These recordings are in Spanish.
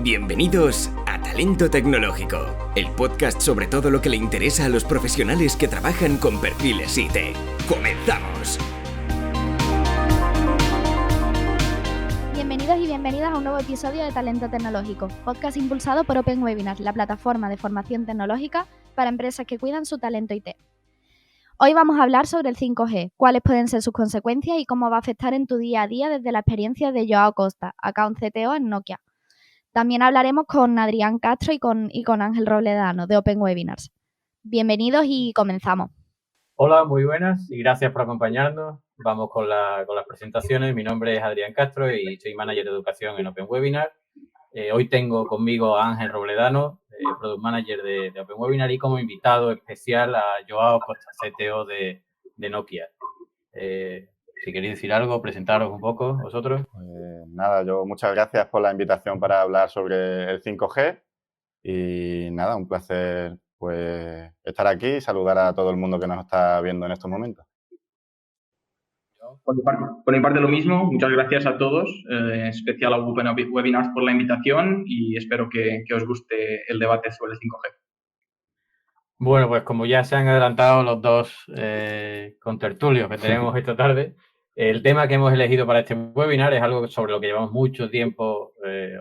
Bienvenidos a Talento Tecnológico, el podcast sobre todo lo que le interesa a los profesionales que trabajan con perfiles IT. ¡Comenzamos! Bienvenidos y bienvenidas a un nuevo episodio de Talento Tecnológico, podcast impulsado por Open Webinars, la plataforma de formación tecnológica para empresas que cuidan su talento IT. Hoy vamos a hablar sobre el 5G, cuáles pueden ser sus consecuencias y cómo va a afectar en tu día a día desde la experiencia de Joao Costa, Account CTO en Nokia. También hablaremos con Adrián Castro y con Ángel Robledano de Open Webinars. Bienvenidos y comenzamos. Hola, muy buenas y gracias por acompañarnos. Vamos con las presentaciones. Mi nombre es Adrián Castro y soy manager de educación en Open Webinar. Hoy tengo conmigo a Ángel Robledano, product manager de Open Webinar, y como invitado especial a Joao Costa, CTO de Nokia. Si queréis decir algo, presentaros un poco vosotros. Nada, muchas gracias por la invitación para hablar sobre el 5G y nada, un placer pues estar aquí y saludar a todo el mundo que nos está viendo en estos momentos. Por mi parte lo mismo, muchas gracias a todos, en especial a Open Webinars por la invitación y espero que os guste el debate sobre el 5G. Bueno, pues como ya se han adelantado los dos contertulios que tenemos esta tarde, el tema que hemos elegido para este webinar es algo sobre lo que llevamos mucho tiempo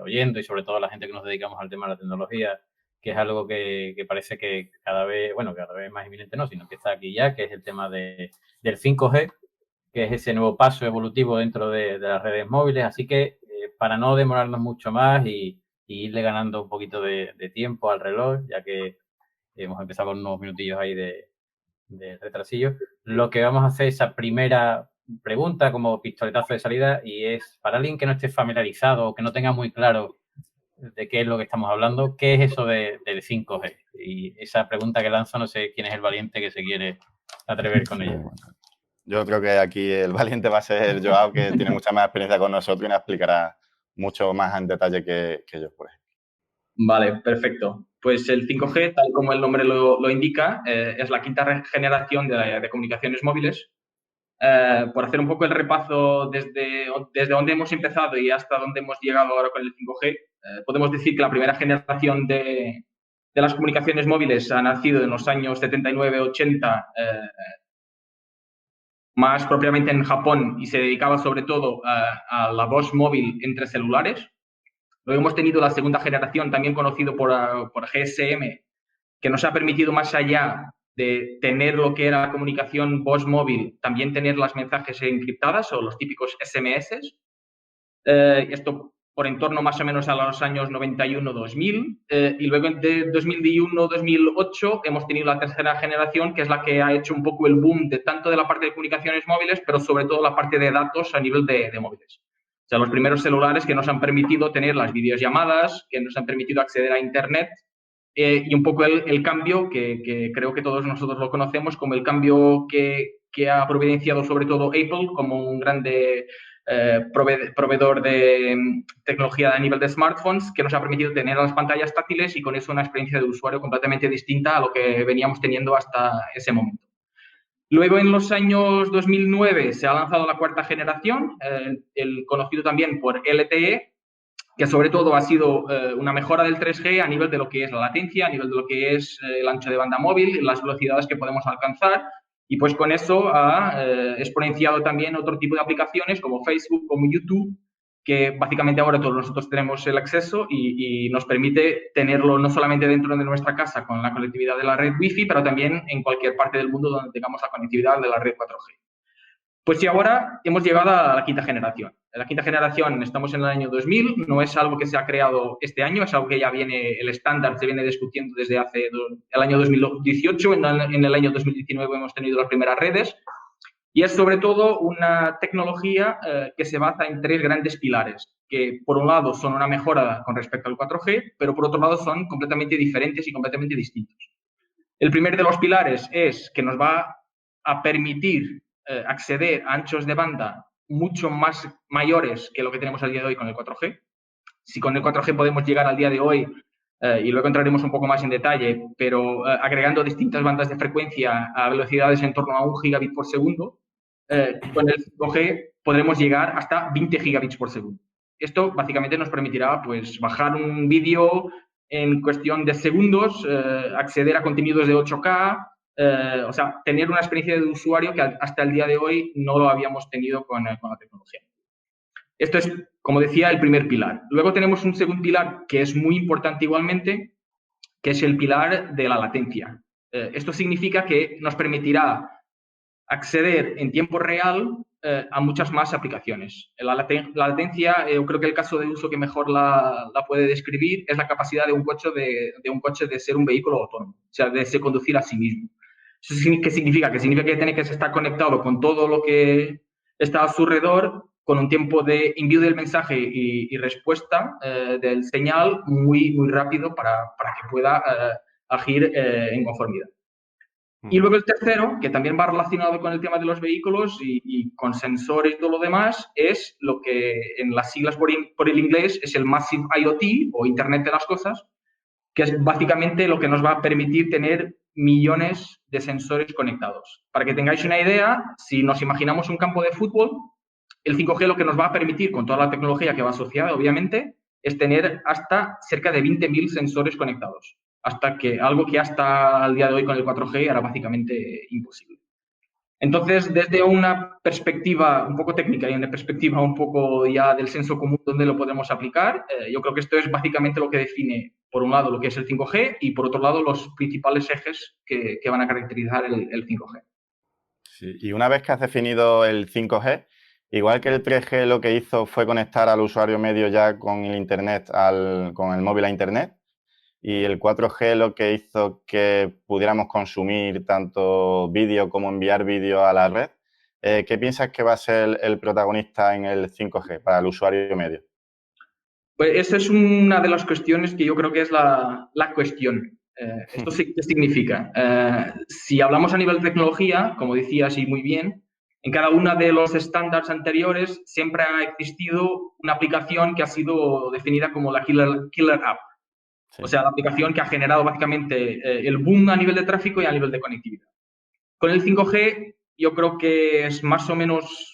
oyendo y sobre todo la gente que nos dedicamos al tema de la tecnología, que es algo que parece que cada vez más inminente no, sino que está aquí ya, que es el tema del 5G, que es ese nuevo paso evolutivo dentro de las redes móviles. Así que para no demorarnos mucho más y irle ganando un poquito de tiempo al reloj, ya que hemos empezado con unos minutillos ahí de retrasillo, lo que vamos a hacer es esa primera pregunta como pistoletazo de salida, y es para alguien que no esté familiarizado o que no tenga muy claro de qué es lo que estamos hablando, ¿qué es eso del 5G? Y esa pregunta que lanzo, no sé quién es el valiente que se quiere atrever con ella. Yo creo que aquí el valiente va a ser Joao, que tiene mucha más experiencia con nosotros y nos explicará mucho más en detalle que yo, por ejemplo. Vale, perfecto. Pues el 5G, tal como el nombre lo indica, es la quinta generación de comunicaciones móviles. Por hacer un poco el repaso desde donde hemos empezado y hasta donde hemos llegado ahora con el 5G, podemos decir que la primera generación de las comunicaciones móviles ha nacido en los años 79-80, más propiamente en Japón, y se dedicaba sobre todo a la voz móvil entre celulares. Luego hemos tenido la segunda generación, también conocido por GSM, que nos ha permitido, más allá de tener lo que era la comunicación voz móvil, también tener las mensajes encriptadas o los típicos SMS. Esto por en torno más o menos a los años 91-2000. Y luego de 2001-2008 hemos tenido la tercera generación, que es la que ha hecho un poco el boom de tanto de la parte de comunicaciones móviles, pero sobre todo la parte de datos a nivel de móviles. O sea, los primeros celulares que nos han permitido tener las videollamadas, que nos han permitido acceder a Internet, y un poco el cambio que creo que todos nosotros lo conocemos como el cambio que ha providenciado sobre todo Apple como un grande proveedor de tecnología a nivel de smartphones, que nos ha permitido tener las pantallas táctiles y con eso una experiencia de usuario completamente distinta a lo que veníamos teniendo hasta ese momento. Luego, en los años 2009, se ha lanzado la cuarta generación, el conocido también por LTE, que sobre todo ha sido una mejora del 3G a nivel de lo que es la latencia, a nivel de lo que es el ancho de banda móvil, las velocidades que podemos alcanzar, y pues con eso ha exponenciado también otro tipo de aplicaciones como Facebook, como YouTube, que básicamente ahora todos nosotros tenemos el acceso y nos permite tenerlo no solamente dentro de nuestra casa con la conectividad de la red Wi-Fi, pero también en cualquier parte del mundo donde tengamos la conectividad de la red 4G. Pues y ahora hemos llegado a la quinta generación. En la quinta generación estamos en el año 2000, no es algo que se ha creado este año, es algo que ya viene, el estándar se viene discutiendo desde hace el año 2018, en el año 2019 hemos tenido las primeras redes, y es sobre todo una tecnología que se basa en tres grandes pilares, que por un lado son una mejora con respecto al 4G, pero por otro lado son completamente diferentes y completamente distintos. El primer de los pilares es que nos va a permitir acceder a anchos de banda mucho más mayores que lo que tenemos al día de hoy con el 4G. Si con el 4G podemos llegar al día de hoy, y luego entraremos un poco más en detalle, pero agregando distintas bandas de frecuencia a velocidades en torno a 1 gigabit por segundo, con el 5G podremos llegar hasta 20 gigabits por segundo. Esto básicamente nos permitirá pues, bajar un vídeo en cuestión de segundos, acceder a contenidos de 8K, o sea, tener una experiencia de usuario que hasta el día de hoy no lo habíamos tenido con la tecnología. Esto es, como decía, el primer pilar. Luego tenemos un segundo pilar que es muy importante igualmente, que es el pilar de la latencia. Esto significa que nos permitirá acceder en tiempo real a muchas más aplicaciones. La latencia, yo creo que el caso de uso que mejor la puede describir es la capacidad de un coche de ser un vehículo autónomo, o sea, de se conducir a sí mismo. ¿Eso qué significa? Que significa que tiene que estar conectado con todo lo que está a su alrededor, con un tiempo de envío del mensaje y respuesta del señal muy, muy rápido para que pueda agir en conformidad. Y luego el tercero, que también va relacionado con el tema de los vehículos y con sensores y todo lo demás, es lo que en las siglas por el inglés es el Massive IoT o Internet de las Cosas, que es básicamente lo que nos va a permitir tener millones de sensores conectados. Para que tengáis una idea, si nos imaginamos un campo de fútbol, el 5G lo que nos va a permitir, con toda la tecnología que va asociada, obviamente, es tener hasta cerca de 20.000 sensores conectados. Algo que hasta el día de hoy con el 4G era básicamente imposible. Entonces, desde una perspectiva un poco técnica y una perspectiva un poco ya del senso común donde lo podemos aplicar, yo creo que esto es básicamente lo que define, por un lado, lo que es el 5G y, por otro lado, los principales ejes que van a caracterizar el 5G. Sí, y una vez que has definido el 5G, igual que el 3G lo que hizo fue conectar al usuario medio ya con el Internet, con el móvil a Internet, y el 4G lo que hizo que pudiéramos consumir tanto vídeo como enviar vídeo a la red. ¿Qué piensas que va a ser el protagonista en el 5G para el usuario medio? Pues esa es una de las cuestiones que yo creo que es la cuestión. ¿Esto qué significa? Si hablamos a nivel de tecnología, como decías y muy bien, en cada uno de los estándares anteriores siempre ha existido una aplicación que ha sido definida como la killer app. Sí. O sea, la aplicación que ha generado básicamente el boom a nivel de tráfico y a nivel de conectividad. Con el 5G yo creo que es más o menos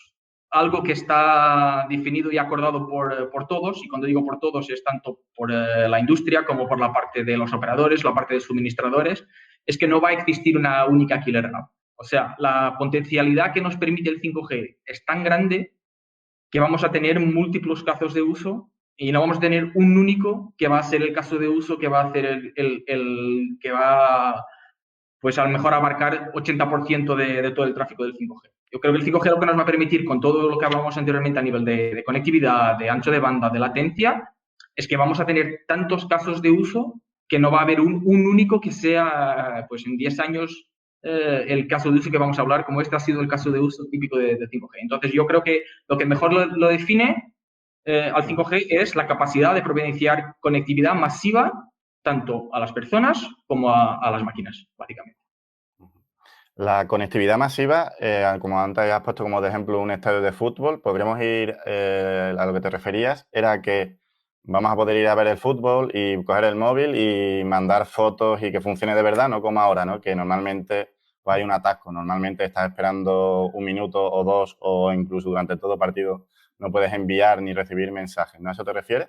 algo que está definido y acordado por todos, y cuando digo por todos es tanto por la industria como por la parte de los operadores, la parte de suministradores, es que no va a existir una única killer app. O sea, la potencialidad que nos permite el 5G es tan grande que vamos a tener múltiples casos de uso y no vamos a tener un único que va a ser el caso de uso que va a hacer el que va, pues a lo mejor abarcar 80% de todo el tráfico del 5G. Yo creo que el 5G lo que nos va a permitir, con todo lo que hablamos anteriormente a nivel de conectividad, de ancho de banda, de latencia, es que vamos a tener tantos casos de uso que no va a haber un único que sea, pues en 10 años, el caso de uso que vamos a hablar, como este ha sido el caso de uso típico de 5G. Entonces, yo creo que lo que mejor lo define al 5G es la capacidad de propiciar conectividad masiva tanto a las personas como a las máquinas, básicamente. La conectividad masiva, como antes has puesto como de ejemplo un estadio de fútbol, podríamos ir a lo que te referías, era que vamos a poder ir a ver el fútbol y coger el móvil y mandar fotos y que funcione de verdad, no como ahora, ¿no? Que normalmente pues, hay un atasco, normalmente estás esperando un minuto o dos o incluso durante todo partido no puedes enviar ni recibir mensajes, ¿no? ¿A eso te refieres?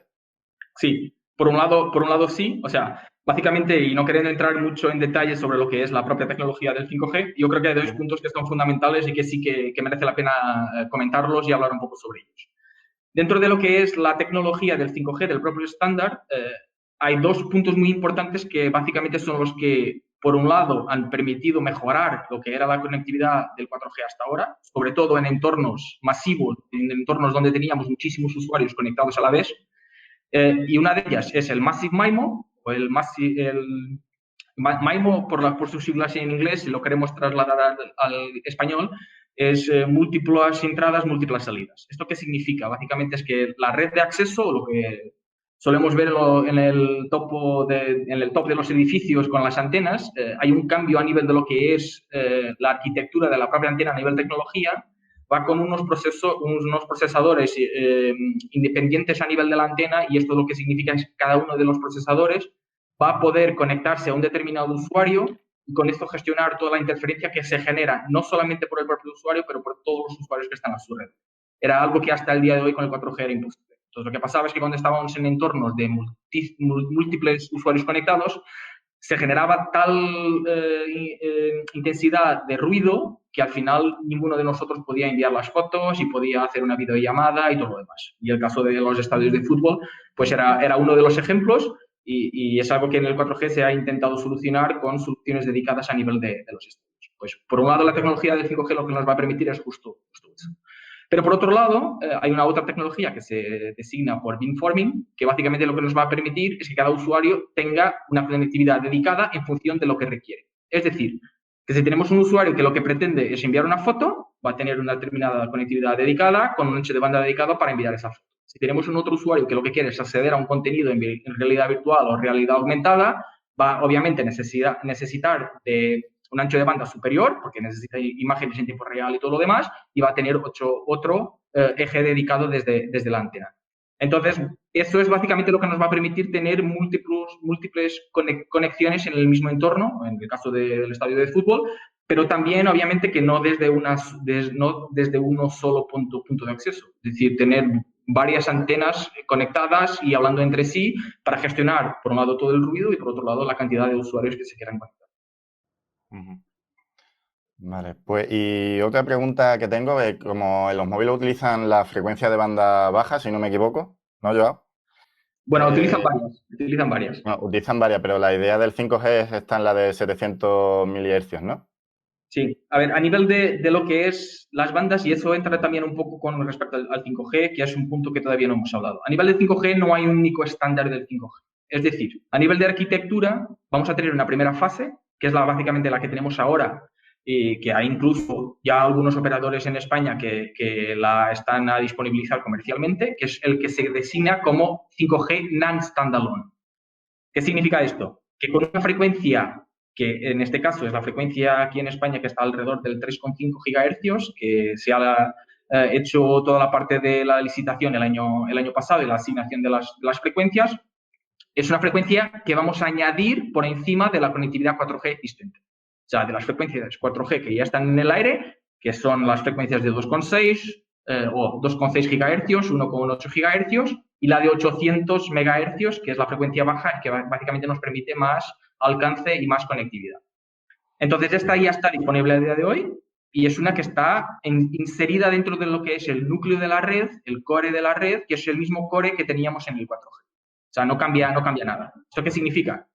Sí, por un lado sí, o sea, básicamente, y no queriendo entrar mucho en detalle sobre lo que es la propia tecnología del 5G, yo creo que hay dos puntos que son fundamentales y que sí que merece la pena comentarlos y hablar un poco sobre ellos. Dentro de lo que es la tecnología del 5G, del propio estándar, hay dos puntos muy importantes que básicamente son los que, por un lado, han permitido mejorar lo que era la conectividad del 4G hasta ahora, sobre todo en entornos masivos, en entornos donde teníamos muchísimos usuarios conectados a la vez. Y una de ellas es el Massive MIMO, o el MIMO por sus siglas en inglés, si lo queremos trasladar al español, es múltiples entradas, múltiples salidas. ¿Esto qué significa? Básicamente es que la red de acceso, lo que solemos ver en el top de los edificios con las antenas, hay un cambio a nivel de lo que es la arquitectura de la propia antena a nivel tecnología, va con unos procesadores independientes a nivel de la antena, y esto lo que significa es que cada uno de los procesadores va a poder conectarse a un determinado usuario y con esto gestionar toda la interferencia que se genera, no solamente por el propio usuario, pero por todos los usuarios que están a su red. Era algo que hasta el día de hoy con el 4G era imposible. Entonces, lo que pasaba es que cuando estábamos en entornos de múltiples usuarios conectados, se generaba tal intensidad de ruido que al final ninguno de nosotros podía enviar las fotos y podía hacer una videollamada y todo lo demás. Y el caso de los estadios de fútbol, pues era uno de los ejemplos y es algo que en el 4G se ha intentado solucionar con soluciones dedicadas a nivel de los estadios. Pues por un lado la tecnología del 5G lo que nos va a permitir es justo eso. Pero por otro lado, hay una otra tecnología que se designa por beamforming, que básicamente lo que nos va a permitir es que cada usuario tenga una conectividad dedicada en función de lo que requiere. Es decir, que si tenemos un usuario que lo que pretende es enviar una foto, va a tener una determinada conectividad dedicada con un ancho de banda dedicado para enviar esa foto. Si tenemos un otro usuario que lo que quiere es acceder a un contenido en realidad virtual o realidad aumentada, va obviamente a necesitar de un ancho de banda superior, porque necesita imágenes en tiempo real y todo lo demás, y va a tener otro eje dedicado desde la antena. Entonces, eso es básicamente lo que nos va a permitir tener múltiples conexiones en el mismo entorno, en el caso del estadio de fútbol, pero también, obviamente, que no desde uno solo punto de acceso. Es decir, tener varias antenas conectadas y hablando entre sí para gestionar, por un lado, todo el ruido y, por otro lado, la cantidad de usuarios que se quieran conectar. Vale, pues y otra pregunta que tengo es, como en los móviles utilizan la frecuencia de banda baja, si no me equivoco, ¿no, Joao? Bueno, utilizan varias. No, utilizan varias, pero la idea del 5G está en la de 700 MHz, ¿no? Sí, a ver, a nivel de lo que es las bandas, y eso entra también un poco con respecto al 5G, que es un punto que todavía no hemos hablado. A nivel del 5G no hay un único estándar del 5G. Es decir, a nivel de arquitectura vamos a tener una primera fase, que es básicamente la que tenemos ahora, y que hay incluso ya algunos operadores en España que la están a disponibilizar comercialmente, que es el que se designa como 5G non-standalone. ¿Qué significa esto? Que con una frecuencia, que en este caso es la frecuencia aquí en España que está alrededor del 3,5 GHz, que se ha hecho toda la parte de la licitación el año pasado y la asignación de las frecuencias, es una frecuencia que vamos a añadir por encima de la conectividad 4G existente. O sea, de las frecuencias 4G que ya están en el aire, que son las frecuencias de 2,6 o 2,6 GHz, 1,8 GHz y la de 800 MHz, que es la frecuencia baja, que básicamente nos permite más alcance y más conectividad. Entonces, esta ya está disponible a día de hoy y es una que está inserida dentro de lo que es el núcleo de la red, el core de la red, que es el mismo core que teníamos en el 4G. O sea, no cambia nada. ¿Esto qué significa?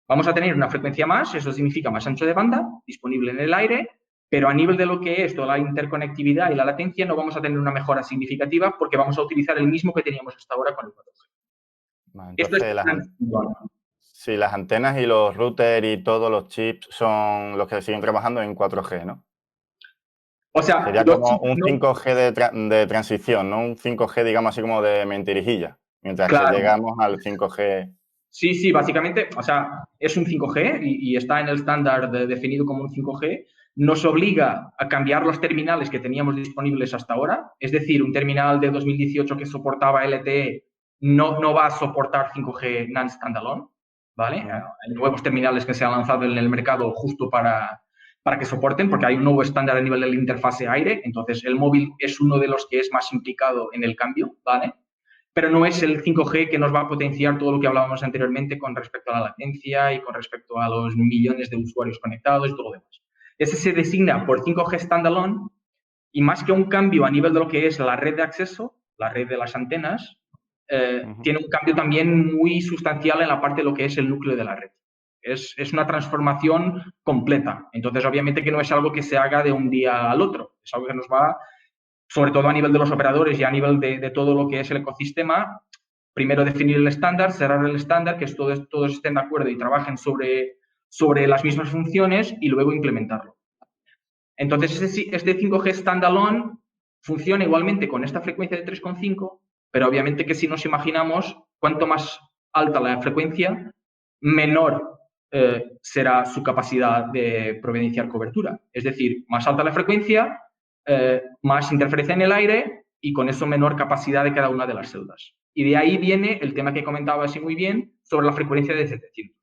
Vamos a tener una frecuencia más, eso significa más ancho de banda, disponible en el aire, pero a nivel de lo que es toda la interconectividad y la latencia no vamos a tener una mejora significativa porque vamos a utilizar el mismo que teníamos hasta ahora con el 4G. Vale, entonces, las antenas y los routers y todos los chips son los que siguen trabajando en 4G, ¿no? O sea, sería como un 5G de transición, no un 5G, digamos así como de mentirijilla, mientras que llegamos al 5G. Sí, básicamente, o sea, es un 5G y está en el estándar definido como un 5G. Nos obliga a cambiar los terminales que teníamos disponibles hasta ahora. Es decir, un terminal de 2018 que soportaba LTE no va a soportar 5G non-standalone, ¿vale? Hay nuevos terminales que se han lanzado en el mercado justo para que soporten, porque hay un nuevo estándar a nivel de la interfase aire. Entonces, el móvil es uno de los que es más implicado en el cambio, ¿vale? Pero no es el 5G que nos va a potenciar todo lo que hablábamos anteriormente con respecto a la latencia y con respecto a los millones de usuarios conectados y todo lo demás. Ese se designa por 5G standalone y más que un cambio a nivel de lo que es la red de acceso, la red de las antenas, tiene un cambio también muy sustancial en la parte de lo que es el núcleo de la red. Es una transformación completa. Entonces, obviamente que no es algo que se haga de un día al otro. Es algo que nos va, sobre todo a nivel de los operadores y a nivel de todo lo que es el ecosistema, primero definir el estándar, cerrar el estándar, que todos estén de acuerdo y trabajen sobre las mismas funciones y luego implementarlo. Entonces, este 5G standalone funciona igualmente con esta frecuencia de 3,5, pero obviamente que si nos imaginamos cuanto más alta la frecuencia, menor será su capacidad de providenciar cobertura. Es decir, más alta la frecuencia, más interferencia en el aire y con eso menor capacidad de cada una de las celdas. Y de ahí viene el tema que comentaba así muy bien sobre la frecuencia de 700.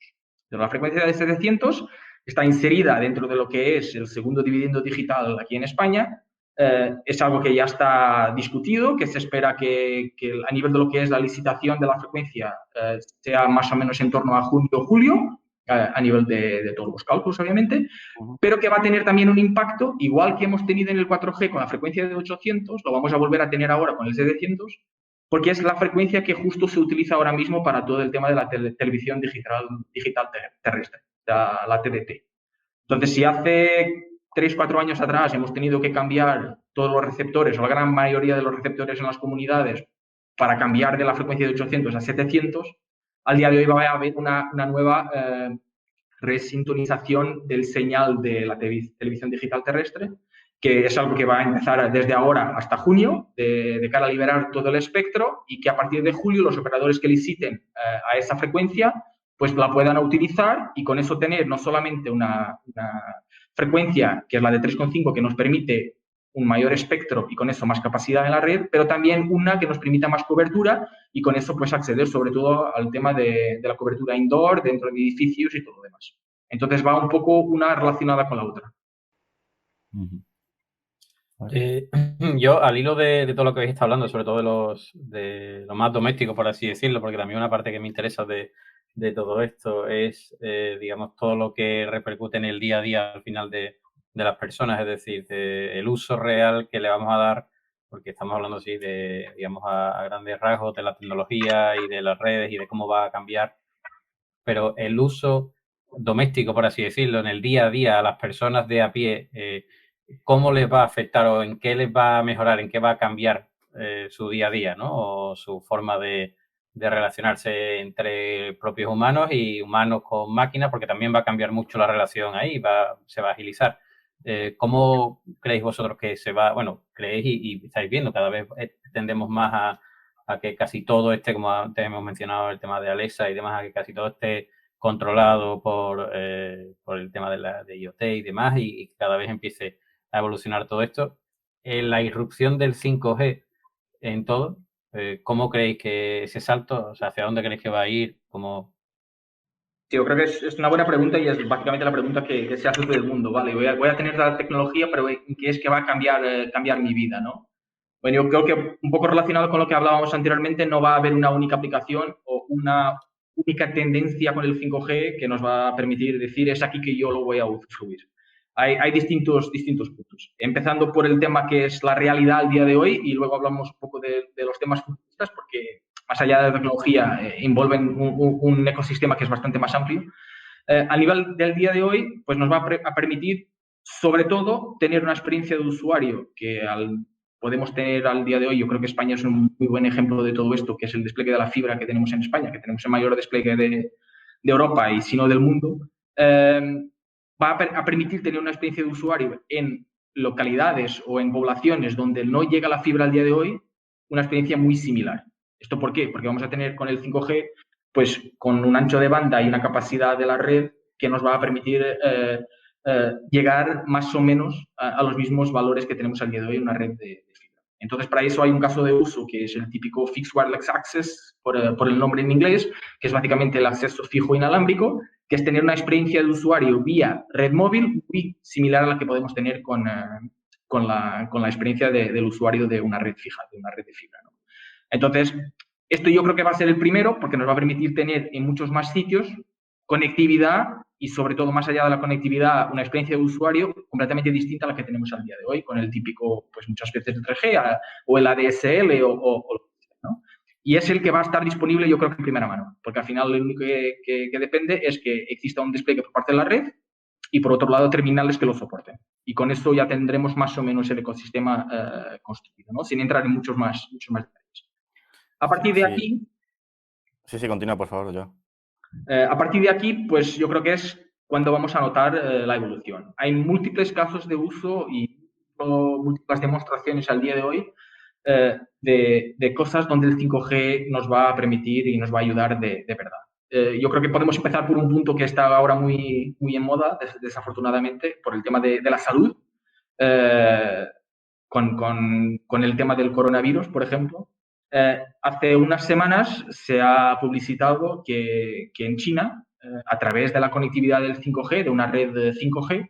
La frecuencia de 700 está inserida dentro de lo que es el segundo dividendo digital aquí en España es algo que ya está discutido, que se espera que a nivel de lo que es la licitación de la frecuencia sea más o menos en torno a junio o julio, a nivel de todos los cálculos, obviamente, pero que va a tener también un impacto, igual que hemos tenido en el 4G con la frecuencia de 800, lo vamos a volver a tener ahora con el 700, porque es la frecuencia que justo se utiliza ahora mismo para todo el tema de la televisión digital terrestre, la TDT. Entonces, si hace 3-4 años atrás hemos tenido que cambiar todos los receptores, o la gran mayoría de los receptores en las comunidades, para cambiar de la frecuencia de 800 a 700, al día de hoy va a haber una nueva resintonización del señal de la televisión digital terrestre, que es algo que va a empezar desde ahora hasta junio, de cara a liberar todo el espectro, y que a partir de julio los operadores que liciten a esa frecuencia pues la puedan utilizar, y con eso tener no solamente una frecuencia, que es la de 3,5, que nos permite un mayor espectro y con eso más capacidad en la red, pero también una que nos permita más cobertura y con eso pues acceder sobre todo al tema de la cobertura indoor, dentro de edificios y todo lo demás. Entonces va un poco una relacionada con la otra. Yo, al hilo de todo lo que habéis estado hablando, sobre todo de lo más doméstico, por así decirlo, porque también una parte que me interesa de todo esto es, digamos, todo lo que repercute en el día a día al final de las personas, es decir, el uso real que le vamos a dar, porque estamos hablando así de, digamos, a grandes rasgos de la tecnología y de las redes y de cómo va a cambiar, pero el uso doméstico, por así decirlo, en el día a día a las personas de a pie, ¿cómo les va a afectar o en qué les va a mejorar, en qué va a cambiar su día a día, ¿no? O su forma de relacionarse entre propios humanos y humanos con máquinas, porque también va a cambiar mucho la relación ahí, se va a agilizar. ¿Cómo creéis vosotros que se va? Bueno, creéis y estáis viendo, cada vez tendemos más a que casi todo esté, como antes hemos mencionado el tema de Alexa y demás, a que casi todo esté controlado por el tema de IoT y demás, y cada vez empiece a evolucionar todo esto. La irrupción del 5G en todo, ¿cómo creéis que ese salto, o sea, hacia dónde creéis que va a ir? ¿Cómo? Sí, yo creo que es una buena pregunta y es básicamente la pregunta que se hace todo el mundo, ¿vale? Voy a tener la tecnología, pero ¿qué es que va a cambiar mi vida, ¿no? Bueno, yo creo que un poco relacionado con lo que hablábamos anteriormente, no va a haber una única aplicación o una única tendencia con el 5G que nos va a permitir decir es aquí que yo lo voy a usufruir. Hay distintos puntos, empezando por el tema que es la realidad al día de hoy y luego hablamos un poco de los temas futuristas porque más allá de la tecnología envuelven un ecosistema que es bastante más amplio. A nivel del día de hoy, pues nos va a permitir sobre todo tener una experiencia de usuario que podemos tener al día de hoy. Yo creo que España es un muy buen ejemplo de todo esto, que es el despliegue de la fibra que tenemos en España, que tenemos el mayor despliegue de Europa y si no del mundo. Va a permitir tener una experiencia de usuario en localidades o en poblaciones donde no llega la fibra al día de hoy, una experiencia muy similar. ¿Esto por qué? Porque vamos a tener con el 5G, pues con un ancho de banda y una capacidad de la red que nos va a permitir llegar más o menos a los mismos valores que tenemos al día de hoy en una red de fibra. Entonces, para eso hay un caso de uso que es el típico Fixed Wireless Access, por el nombre en inglés, que es básicamente el acceso fijo inalámbrico, que es tener una experiencia de usuario vía red móvil muy similar a la que podemos tener con la experiencia del usuario de una red fija, de una red de fibra, ¿no? Entonces, esto yo creo que va a ser el primero porque nos va a permitir tener en muchos más sitios conectividad y, sobre todo, más allá de la conectividad, una experiencia de usuario completamente distinta a la que tenemos al día de hoy, con el típico, pues muchas veces el 3G o el ADSL ¿no? Y es el que va a estar disponible, yo creo que en primera mano, porque al final lo único que depende es que exista un despliegue por parte de la red y, por otro lado, terminales que lo soporten. Y con esto ya tendremos más o menos el ecosistema construido, ¿no? Sin entrar en muchos más detalles. A partir de aquí... Sí, continúa, por favor, yo. A partir de aquí, pues yo creo que es cuando vamos a notar la evolución. Hay múltiples casos de uso y múltiples demostraciones al día de hoy de cosas donde el 5G nos va a permitir y nos va a ayudar de verdad. Yo creo que podemos empezar por un punto que está ahora muy en moda, desafortunadamente, por el tema de la salud, con el tema del coronavirus, por ejemplo. Hace unas semanas se ha publicitado que en China, a través de la conectividad del 5G, de una red 5G,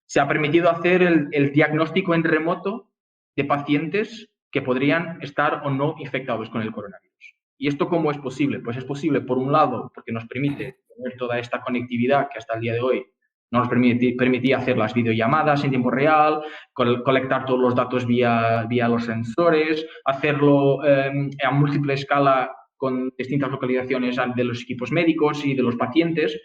se ha permitido hacer el diagnóstico en remoto de pacientes que podrían estar o no infectados con el coronavirus. ¿Y esto cómo es posible? Pues es posible, por un lado, porque nos permite tener toda esta conectividad que hasta el día de hoy no nos permitía hacer las videollamadas en tiempo real, colectar todos los datos vía los sensores, hacerlo a múltiple escala con distintas localizaciones de los equipos médicos y de los pacientes.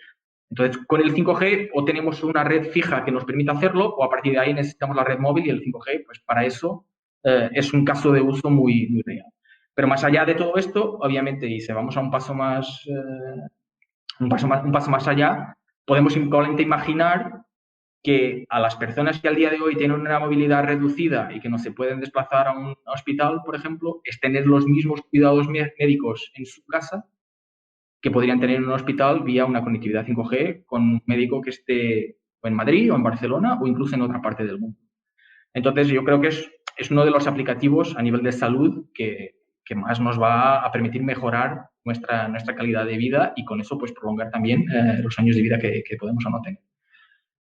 Entonces, con el 5G o tenemos una red fija que nos permita hacerlo, o a partir de ahí necesitamos la red móvil, y el 5G, pues para eso es un caso de uso muy, muy real. Pero más allá de todo esto, obviamente, y si vamos a un paso más allá, podemos simplemente imaginar que a las personas que al día de hoy tienen una movilidad reducida y que no se pueden desplazar a un hospital, por ejemplo, es tener los mismos cuidados médicos en su casa que podrían tener en un hospital vía una conectividad 5G con un médico que esté o en Madrid o en Barcelona o incluso en otra parte del mundo. Entonces, yo creo que es uno de los aplicativos a nivel de salud que más nos va a permitir mejorar nuestra calidad de vida y con eso pues prolongar también los años de vida que podemos o no tener.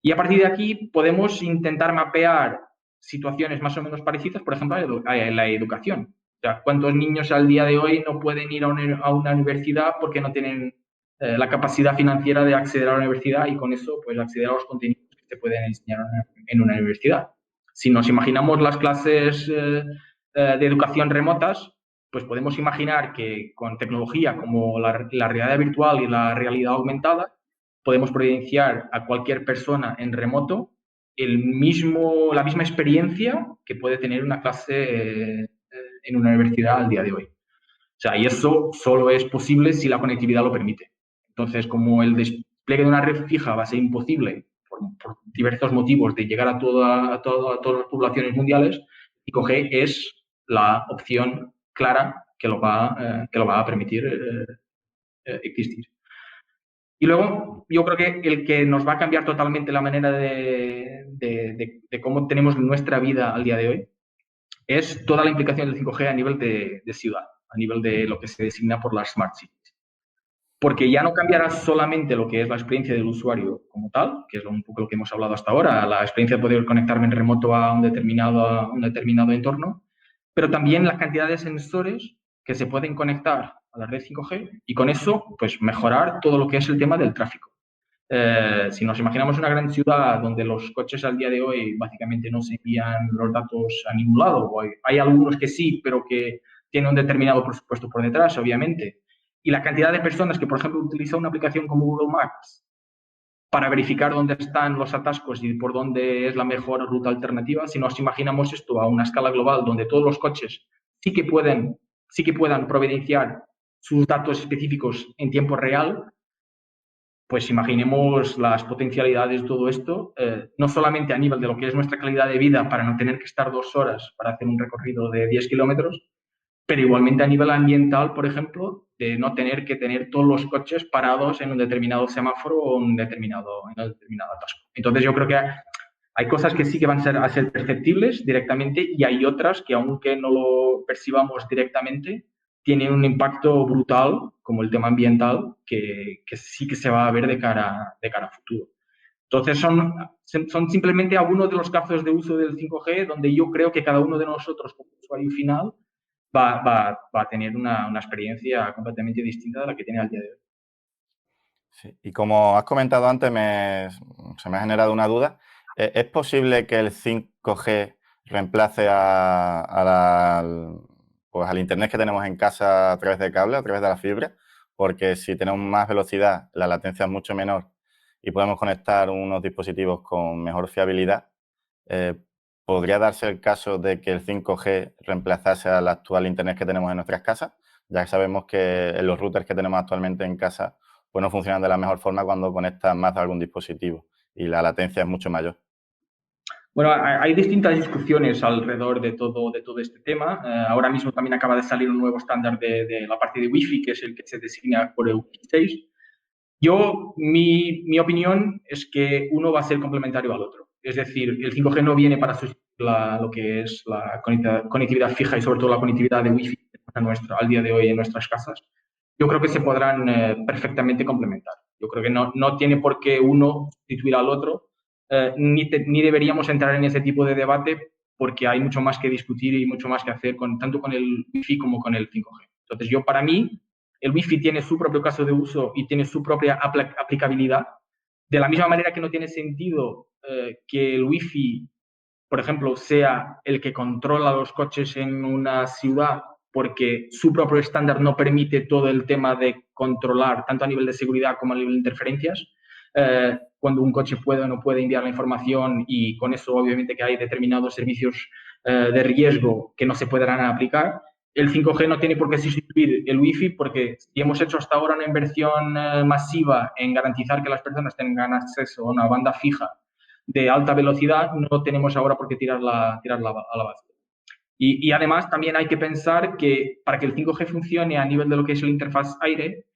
Y a partir de aquí podemos intentar mapear situaciones más o menos parecidas, por ejemplo, a la educación. O sea, ¿cuántos niños al día de hoy no pueden ir a una universidad porque no tienen la capacidad financiera de acceder a la universidad y con eso pues acceder a los contenidos que se pueden enseñar en una universidad? Si nos imaginamos las clases de educación remotas, pues podemos imaginar que con tecnología como la realidad virtual y la realidad aumentada, podemos providenciar a cualquier persona en remoto la misma experiencia que puede tener una clase en una universidad al día de hoy. O sea, y eso solo es posible si la conectividad lo permite. Entonces, como el despliegue de una red fija va a ser imposible por diversos motivos de llegar a todas las poblaciones mundiales, 5G es la opción clara que lo va a permitir existir. Y luego, yo creo que el que nos va a cambiar totalmente la manera de cómo tenemos nuestra vida al día de hoy es toda la implicación del 5G a nivel de ciudad, a nivel de lo que se designa por las Smart Cities. Porque ya no cambiará solamente lo que es la experiencia del usuario como tal, que es un poco lo que hemos hablado hasta ahora, la experiencia de poder conectarme en remoto a un determinado entorno, pero también la cantidad de sensores que se pueden conectar a la red 5G y con eso pues mejorar todo lo que es el tema del tráfico. Si nos imaginamos una gran ciudad donde los coches al día de hoy básicamente no se envían los datos a ningún lado, o hay algunos que sí, pero que tienen un determinado presupuesto por detrás, obviamente, y la cantidad de personas que, por ejemplo, utilizan una aplicación como Google Maps para verificar dónde están los atascos y por dónde es la mejor ruta alternativa, si nos imaginamos esto a una escala global donde todos los coches sí que puedan providenciar sus datos específicos en tiempo real, pues imaginemos las potencialidades de todo esto, no solamente a nivel de lo que es nuestra calidad de vida para no tener que estar 2 horas para hacer un recorrido de 10 kilómetros, pero igualmente a nivel ambiental, por ejemplo, de no tener que tener todos los coches parados en un determinado semáforo o en un determinado atasco. Entonces, yo creo que hay cosas que sí que van a ser perceptibles directamente y hay otras que, aunque no lo percibamos directamente, tienen un impacto brutal, como el tema ambiental, que sí que se va a ver de cara a futuro. Entonces, son simplemente algunos de los casos de uso del 5G donde yo creo que cada uno de nosotros, como usuario final, va a tener una experiencia completamente distinta de la que tiene al día de hoy. Sí. Y como has comentado antes, se me ha generado una duda. ¿Es posible que el 5G reemplace al internet que tenemos en casa a través de cable, a través de la fibra? Porque si tenemos más velocidad, la latencia es mucho menor y podemos conectar unos dispositivos con mejor fiabilidad. ¿Podría darse el caso de que el 5G reemplazase al actual internet que tenemos en nuestras casas? Ya que sabemos que los routers que tenemos actualmente en casa pues no funcionan de la mejor forma cuando conectas más de algún dispositivo y la latencia es mucho mayor. Bueno, hay distintas discusiones alrededor de todo este tema. Ahora mismo también acaba de salir un nuevo estándar de la parte de Wi-Fi, que es el que se designa por el Wi-Fi 6. Mi opinión es que uno va a ser complementario al otro. Es decir, el 5G no viene para sustituir lo que es la conectividad fija y sobre todo la conectividad de Wi-Fi al día de hoy en nuestras casas. Yo creo que se podrán perfectamente complementar. Yo creo que no tiene por qué uno sustituir al otro, ni deberíamos entrar en ese tipo de debate porque hay mucho más que discutir y mucho más que hacer tanto con el Wi-Fi como con el 5G. Entonces, para mí, el Wi-Fi tiene su propio caso de uso y tiene su propia aplicabilidad. De la misma manera que no tiene sentido que el Wi-Fi, por ejemplo, sea el que controla los coches en una ciudad, porque su propio estándar no permite todo el tema de controlar, tanto a nivel de seguridad como a nivel de interferencias, cuando un coche puede o no puede enviar la información, y con eso obviamente que hay determinados servicios de riesgo que no se podrán aplicar. El 5G no tiene por qué sustituir el Wi-Fi, porque si hemos hecho hasta ahora una inversión masiva en garantizar que las personas tengan acceso a una banda fija de alta velocidad, no tenemos ahora por qué tirarla a la basura. Y además también hay que pensar que para que el 5G funcione a nivel de lo que es la interfaz aire,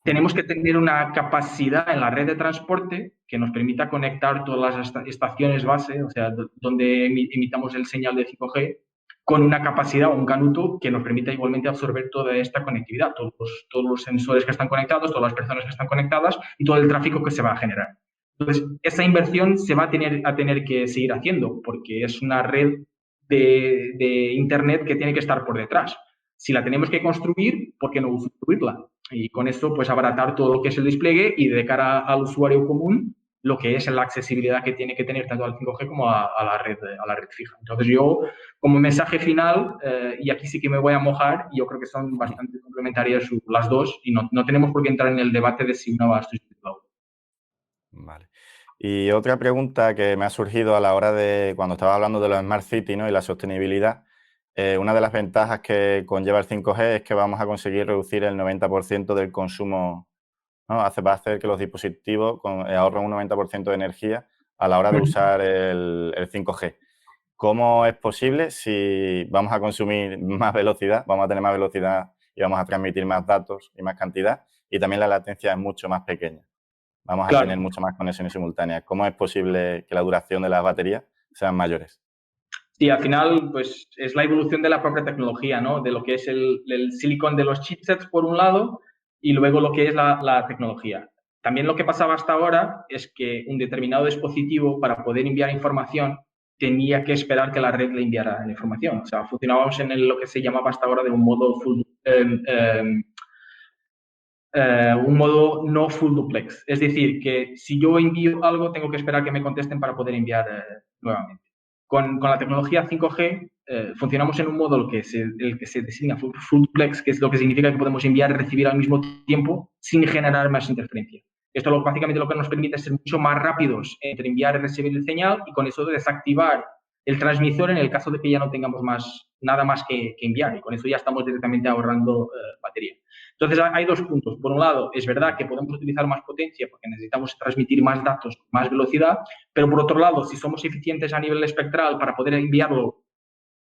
tenemos que tener una capacidad en la red de transporte que nos permita conectar todas las estaciones base, o sea, donde emitamos el señal de 5G, con una capacidad o un canuto que nos permita igualmente absorber toda esta conectividad, todos los sensores que están conectados, todas las personas que están conectadas y todo el tráfico que se va a generar. Entonces, esa inversión se va a tener que seguir haciendo, porque es una red de Internet que tiene que estar por detrás. Si la tenemos que construir, ¿por qué no construirla? Y con esto, pues, abaratar todo lo que es el despliegue y de cara al usuario común, lo que es la accesibilidad que tiene que tener tanto al 5G como a la red fija. Entonces, yo, como mensaje final, y aquí sí que me voy a mojar, yo creo que son bastante complementarias las dos, y no tenemos por qué entrar en el debate de si una va a sustituir la otra. Vale. Y otra pregunta que me ha surgido a la hora de cuando estaba hablando de los Smart City, ¿no?, y la sostenibilidad. Una de las ventajas que conlleva el 5G es que vamos a conseguir reducir el 90% del consumo, ¿no? Va a hacer que los dispositivos ahorren un 90% de energía a la hora de usar el 5G. ¿Cómo es posible si vamos a consumir más velocidad, vamos a tener más velocidad y vamos a transmitir más datos y más cantidad, y también la latencia es mucho más pequeña? Vamos a tener mucho más conexiones simultáneas. ¿Cómo es posible que la duración de las baterías sean mayores? Sí, al final, pues es la evolución de la propia tecnología, ¿no? De lo que es el silicon de los chipsets, por un lado, y luego lo que es la tecnología. También lo que pasaba hasta ahora es que un determinado dispositivo, para poder enviar información, tenía que esperar que la red le enviara la información. O sea, funcionábamos en lo que se llamaba hasta ahora de un modo no full duplex. Es decir, que si yo envío algo, tengo que esperar que me contesten para poder enviar nuevamente. Con la tecnología 5G funcionamos en un modo el que se designa full duplex, que es lo que significa que podemos enviar y recibir al mismo tiempo sin generar más interferencia. Esto básicamente lo que nos permite es ser mucho más rápidos entre enviar y recibir el señal, y con eso desactivar el transmisor en el caso de que ya no tengamos nada más que enviar, y con eso ya estamos directamente ahorrando batería. Entonces, hay dos puntos. Por un lado, es verdad que podemos utilizar más potencia porque necesitamos transmitir más datos, más velocidad, pero por otro lado, si somos eficientes a nivel espectral para poder enviarlo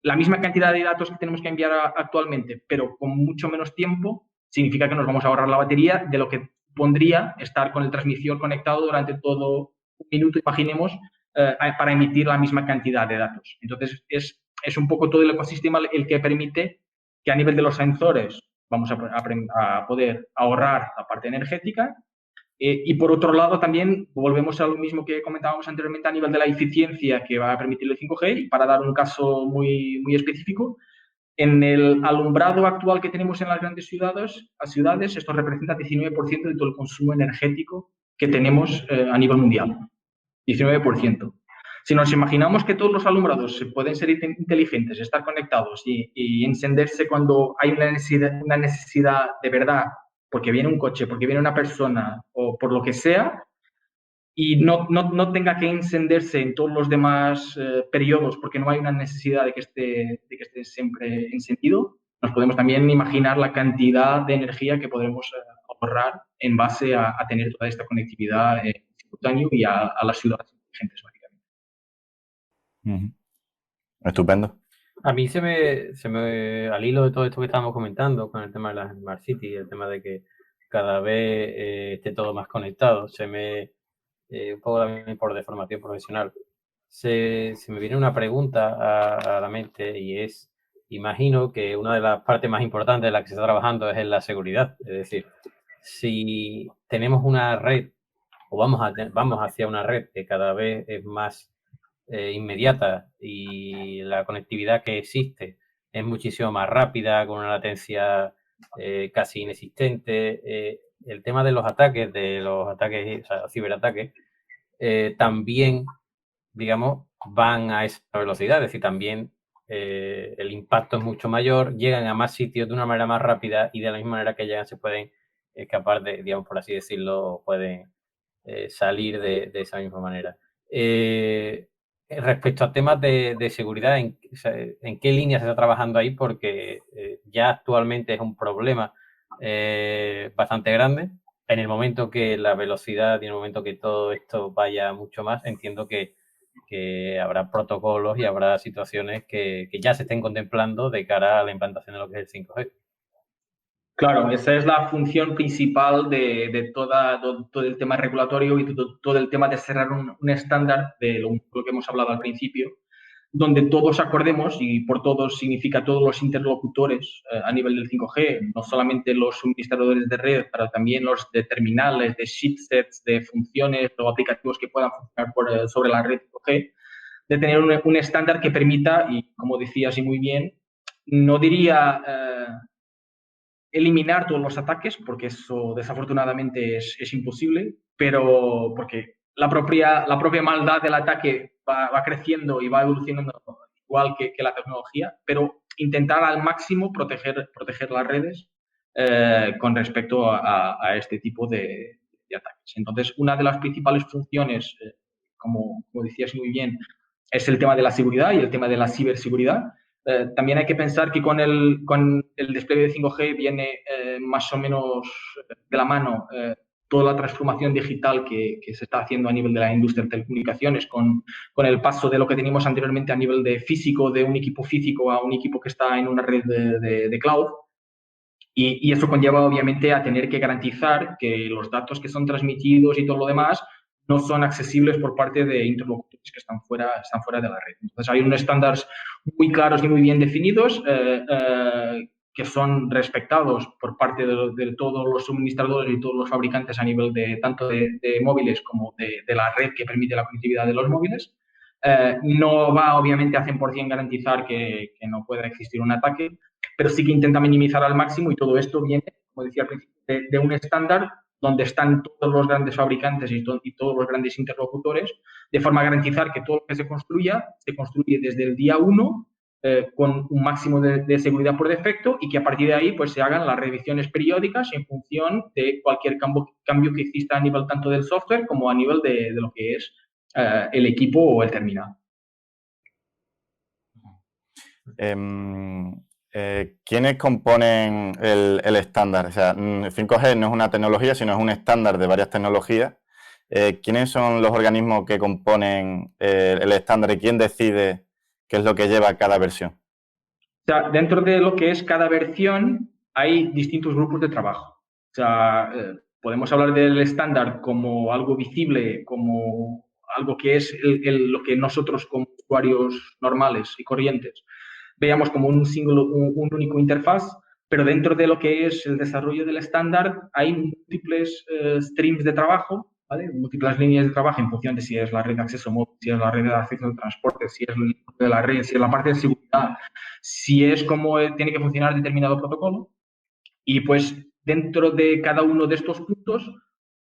la misma cantidad de datos que tenemos que enviar actualmente, pero con mucho menos tiempo, significa que nos vamos a ahorrar la batería de lo que pondría estar con el transmisor conectado durante todo un minuto, imaginemos, para emitir la misma cantidad de datos. Entonces, es un poco todo el ecosistema el que permite que a nivel de los sensores vamos a poder ahorrar la parte energética. Y por otro lado, también volvemos a lo mismo que comentábamos anteriormente a nivel de la eficiencia que va a permitir el 5G. Y para dar un caso muy, muy específico, en el alumbrado actual que tenemos en las grandes ciudades, esto representa 19% de todo el consumo energético que tenemos a nivel mundial. 19%. Si nos imaginamos que todos los alumbrados pueden ser inteligentes, estar conectados y encenderse cuando hay una necesidad de verdad, porque viene un coche, porque viene una persona o por lo que sea, y no tenga que encenderse en todos los demás periodos porque no hay una necesidad de que esté siempre encendido, nos podemos también imaginar la cantidad de energía que podremos ahorrar en base a tener toda esta conectividad simultánea y a las ciudades inteligentes, básicamente. Estupendo. A mí al hilo de todo esto que estábamos comentando con el tema de las Smart City, el tema de que cada vez esté todo más conectado, un poco también por deformación profesional, se me viene una pregunta a la mente, y es, imagino que una de las partes más importantes de la que se está trabajando es en la seguridad. Es decir, si tenemos una red o vamos hacia una red que cada vez es más inmediata y la conectividad que existe es muchísimo más rápida, con una latencia casi inexistente. El tema de los ataques, o sea, ciberataques, también, digamos, van a esa velocidad, es decir, también el impacto es mucho mayor, llegan a más sitios de una manera más rápida y de la misma manera que llegan se pueden escapar de, digamos, por así decirlo, pueden salir de esa misma manera. Respecto a temas de seguridad, ¿en qué línea se está trabajando ahí? Porque ya actualmente es un problema bastante grande. En el momento que la velocidad y en el momento que todo esto vaya mucho más, entiendo que habrá protocolos y habrá situaciones que ya se estén contemplando de cara a la implantación de lo que es el 5G. Claro, esa es la función principal de todo el tema regulatorio y todo el tema de cerrar un estándar de lo que hemos hablado al principio, donde todos acordemos, y por todos significa todos los interlocutores a nivel del 5G, no solamente los suministradores de red, pero también los de terminales, de chipsets, de funciones o aplicativos que puedan funcionar sobre la red 5G, de tener un estándar que permita, y como decías y muy bien, no diría eliminar todos los ataques, porque eso desafortunadamente es imposible, pero porque la propia maldad del ataque va creciendo y va evolucionando igual que la tecnología, pero intentar al máximo proteger las redes con respecto a este tipo de ataques. Entonces, una de las principales funciones, como decías muy bien, es el tema de la seguridad y el tema de la ciberseguridad. También hay que pensar que con el despliegue de 5G viene más o menos de la mano toda la transformación digital que se está haciendo a nivel de la industria de telecomunicaciones con el paso de lo que teníamos anteriormente a nivel de físico, de un equipo físico a un equipo que está en una red de cloud. Y eso conlleva, obviamente, a tener que garantizar que los datos que son transmitidos y todo lo demás no son accesibles por parte de interlocutores que están fuera de la red. Entonces, hay unos estándares muy claros y muy bien definidos que son respetados por parte de todos los suministradores y todos los fabricantes a nivel tanto de móviles como de la red que permite la conectividad de los móviles. No va, obviamente, a 100% garantizar que no pueda existir un ataque, pero sí que intenta minimizar al máximo y todo esto viene, como decía al principio, de un estándar donde están todos los grandes fabricantes y todos los grandes interlocutores, de forma a garantizar que todo lo que se construye desde el día 1 con un máximo de seguridad por defecto y que a partir de ahí pues se hagan las revisiones periódicas en función de cualquier cambio que exista a nivel tanto del software como a nivel de lo que es el equipo o el terminal. ¿Quiénes componen el estándar? O sea, 5G no es una tecnología, sino es un estándar de varias tecnologías. ¿Quiénes son los organismos que componen el estándar y quién decide qué es lo que lleva cada versión? O sea, dentro de lo que es cada versión hay distintos grupos de trabajo. O sea, podemos hablar del estándar como algo visible, como algo que es lo que nosotros como usuarios normales y corrientes veamos como un único interfaz, pero dentro de lo que es el desarrollo del estándar hay múltiples streams de trabajo, ¿vale? Múltiples líneas de trabajo en función de si es la red de acceso móvil, si es la red de acceso de transporte, si es el de la red, si es la parte de seguridad, si es cómo tiene que funcionar determinado protocolo. Y pues dentro de cada uno de estos puntos,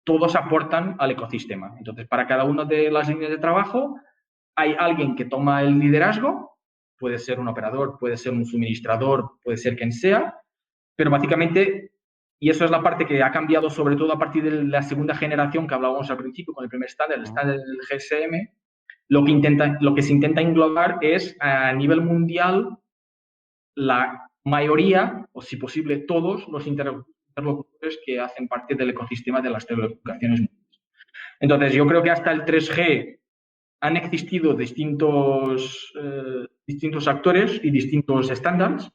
todos aportan al ecosistema. Entonces, para cada una de las líneas de trabajo hay alguien que toma el liderazgo. Puede ser un operador, puede ser un suministrador, puede ser quien sea, pero básicamente, y eso es la parte que ha cambiado sobre todo a partir de la segunda generación que hablábamos al principio con el primer estándar, el estándar del GSM, lo que se intenta englobar es a nivel mundial la mayoría, o si posible todos, los interlocutores que hacen parte del ecosistema de las telecomunicaciones. Entonces, yo creo que hasta el 3G han existido distintos actores y distintos estándares.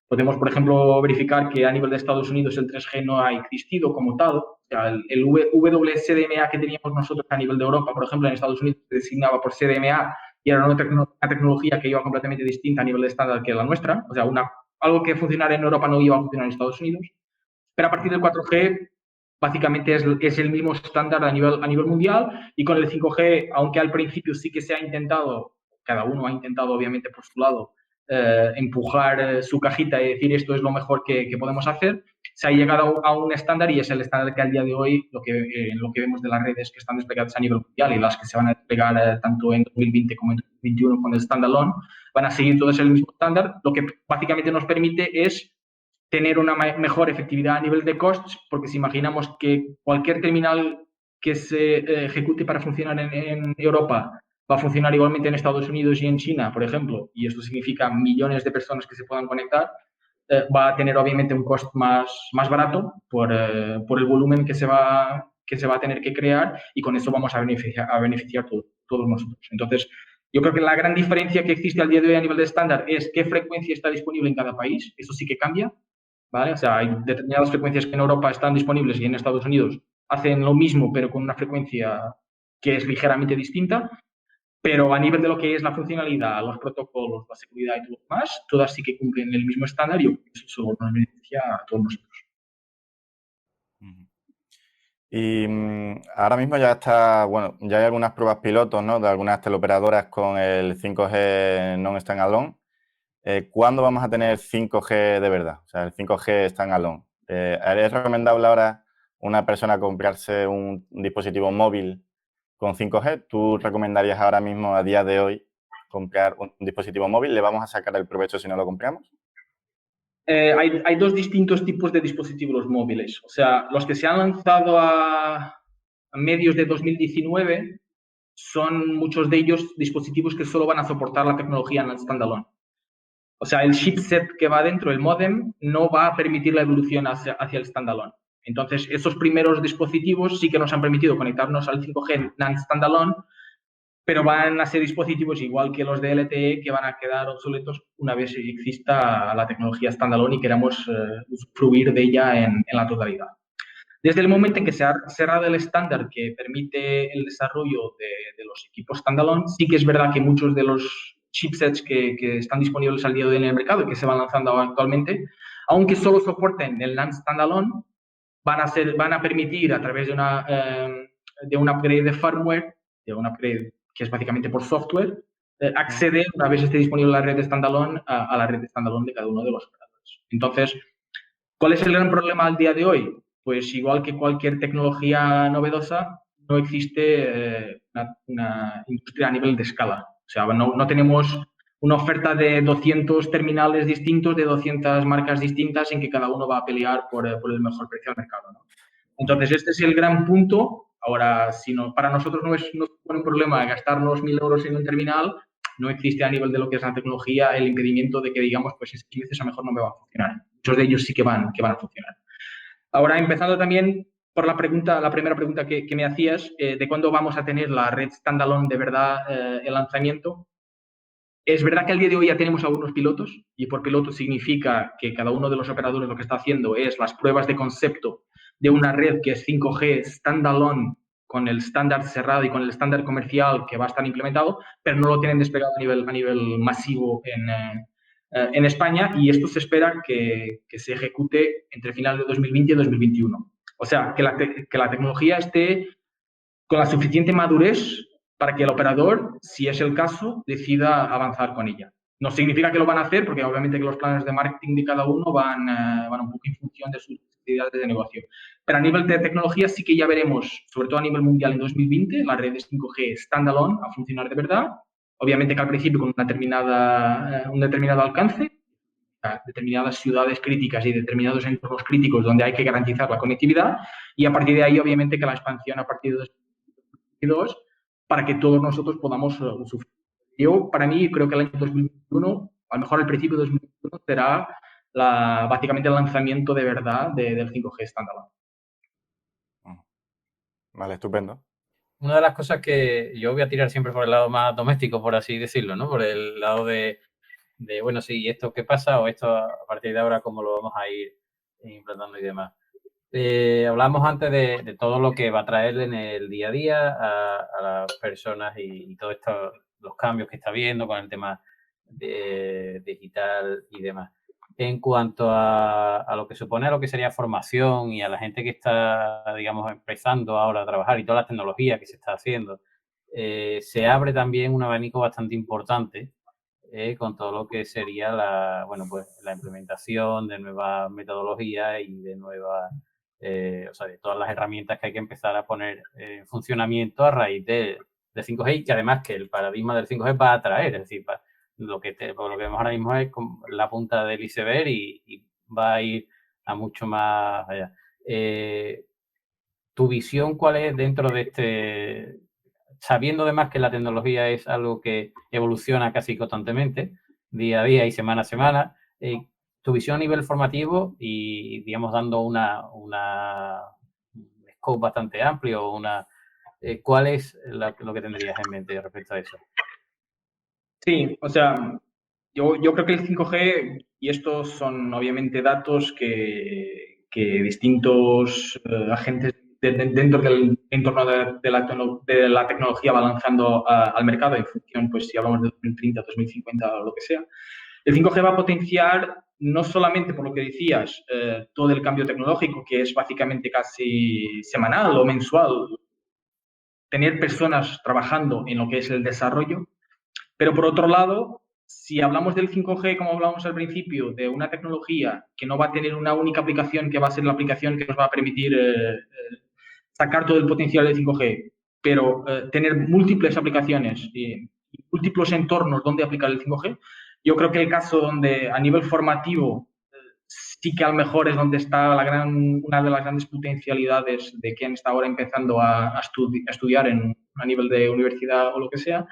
Podemos, por ejemplo, verificar que a nivel de Estados Unidos el 3G no ha existido como tal. O sea, el WCDMA que teníamos nosotros a nivel de Europa, por ejemplo, en Estados Unidos se designaba por CDMA y era una tecnología que iba completamente distinta a nivel de estándar que la nuestra. O sea, algo que funcionara en Europa no iba a funcionar en Estados Unidos. Pero a partir del 4G básicamente es el mismo estándar a nivel mundial y con el 5G, aunque al principio sí que se ha intentado cada uno ha intentado, obviamente, por su lado, empujar su cajita y decir esto es lo mejor que podemos hacer, se ha llegado a un estándar y es el estándar que al día de hoy lo que vemos de las redes que están desplegadas a nivel mundial y las que se van a desplegar tanto en 2020 como en 2021 con el standalone, van a seguir todos el mismo estándar, lo que básicamente nos permite es tener una mejor efectividad a nivel de costs, porque si imaginamos que cualquier terminal que se ejecute para funcionar en Europa va a funcionar igualmente en Estados Unidos y en China, por ejemplo, y esto significa millones de personas que se puedan conectar, va a tener obviamente un cost más barato por el volumen que se va a tener que crear y con eso vamos a beneficiar todos nosotros. Entonces, yo creo que la gran diferencia que existe al día de hoy a nivel de estándar es qué frecuencia está disponible en cada país. Eso sí que cambia, ¿vale? O sea, hay determinadas frecuencias que en Europa están disponibles y en Estados Unidos hacen lo mismo, pero con una frecuencia que es ligeramente distinta. Pero a nivel de lo que es la funcionalidad, los protocolos, la seguridad y todo lo demás, todas sí que cumplen el mismo estándar y eso nos beneficia a todos nosotros. Y ahora mismo ya está, bueno, ya hay algunas pruebas pilotos, ¿no?, de algunas teleoperadoras con el 5G non-standalone. ¿Cuándo vamos a tener 5G de verdad? O sea, el 5G standalone. ¿Es recomendable ahora una persona comprarse un dispositivo móvil con 5G? ¿Tú recomendarías ahora mismo, a día de hoy, comprar un dispositivo móvil? ¿Le vamos a sacar el provecho si no lo compramos? Hay dos distintos tipos de dispositivos móviles. O sea, los que se han lanzado a medios de 2019 son muchos de ellos dispositivos que solo van a soportar la tecnología en el standalone. O sea, el chipset que va dentro, el módem, no va a permitir la evolución hacia el standalone. Entonces, esos primeros dispositivos sí que nos han permitido conectarnos al 5G standalone, pero van a ser dispositivos igual que los de LTE que van a quedar obsoletos una vez exista la tecnología standalone y queramos usufruir de ella en la totalidad. Desde el momento en que se ha cerrado el estándar que permite el desarrollo de los equipos standalone, sí que es verdad que muchos de los chipsets que están disponibles al día de hoy en el mercado y que se van lanzando actualmente, aunque solo soporten el NAND standalone, van a permitir a través de un upgrade de firmware, de un upgrade que es básicamente por software, acceder, una vez esté disponible la red de standalone, a la red de standalone de cada uno de los operadores. Entonces, ¿cuál es el gran problema al día de hoy? Pues igual que cualquier tecnología novedosa, no existe una industria a nivel de escala. O sea, no tenemos una oferta de 200 terminales distintos, de 200 marcas distintas, en que cada uno va a pelear por el mejor precio al mercado, ¿no? Entonces, este es el gran punto. Ahora, para nosotros no supone un problema gastarnos 1.000 euros en un terminal, no existe a nivel de lo que es la tecnología el impedimento de que digamos, pues es que a lo mejor no me va a funcionar. Muchos de ellos sí que van a funcionar. Ahora, empezando también por la primera pregunta que me hacías, de cuándo vamos a tener la red standalone de verdad, el lanzamiento. Es verdad que al día de hoy ya tenemos algunos pilotos, y por piloto significa que cada uno de los operadores lo que está haciendo es las pruebas de concepto de una red que es 5G standalone con el estándar cerrado y con el estándar comercial que va a estar implementado, pero no lo tienen desplegado a nivel masivo en España, y esto se espera que se ejecute entre final de 2020 y 2021. O sea, que la tecnología esté con la suficiente madurez para que el operador, si es el caso, decida avanzar con ella. No significa que lo van a hacer, porque obviamente que los planes de marketing de cada uno van un poco en función de sus necesidades de negocio. Pero a nivel de tecnología sí que ya veremos, sobre todo a nivel mundial en 2020, las redes 5G standalone a funcionar de verdad. Obviamente que al principio con un determinado alcance, a determinadas ciudades críticas y determinados entornos críticos donde hay que garantizar la conectividad, y a partir de ahí obviamente que la expansión a partir de 2022 para que todos nosotros podamos sufrir. Yo, para mí, creo que el año 2021, a lo mejor al principio de 2021, será básicamente el lanzamiento de verdad del 5G standalone. Vale, estupendo. Una de las cosas que yo voy a tirar siempre por el lado más doméstico, por así decirlo, ¿no? Por el lado de bueno, sí, ¿esto qué pasa? O esto a partir de ahora, ¿cómo lo vamos a ir implantando y demás? Hablamos antes de todo lo que va a traer en el día a día a las personas y todos los cambios que está viendo con el tema digital y demás. En cuanto a lo que supone a lo que sería formación y a la gente que está, digamos, empezando ahora a trabajar y toda la tecnología que se está haciendo, se abre también un abanico bastante importante con todo lo que sería la implementación de nuevas metodologías y de nuevas, de todas las herramientas que hay que empezar a poner en funcionamiento a raíz de 5G, y además que el paradigma del 5G va a traer, es decir, lo que vemos ahora mismo es la punta del iceberg y va a ir a mucho más allá. ¿Tu visión cuál es dentro de este, sabiendo además que la tecnología es algo que evoluciona casi constantemente, día a día y semana a semana, tu visión a nivel formativo y, digamos, dando un scope bastante amplio, ¿cuál es lo que tendrías en mente respecto a eso? Sí, o sea, yo creo que el 5G, y estos son obviamente datos que distintos agentes dentro del entorno de la tecnología va lanzando al mercado en función, pues si hablamos de 2030, 2050 o lo que sea. El 5G va a potenciar no solamente por lo que decías, todo el cambio tecnológico, que es básicamente casi semanal o mensual, tener personas trabajando en lo que es el desarrollo, pero por otro lado, si hablamos del 5G, como hablábamos al principio, de una tecnología que no va a tener una única aplicación, que va a ser la aplicación que nos va a permitir sacar todo el potencial del 5G, pero tener múltiples aplicaciones y múltiples entornos donde aplicar el 5G, yo creo que el caso donde a nivel formativo sí que a lo mejor es donde está una de las grandes potencialidades de quien está ahora empezando a estudiar a nivel de universidad o lo que sea,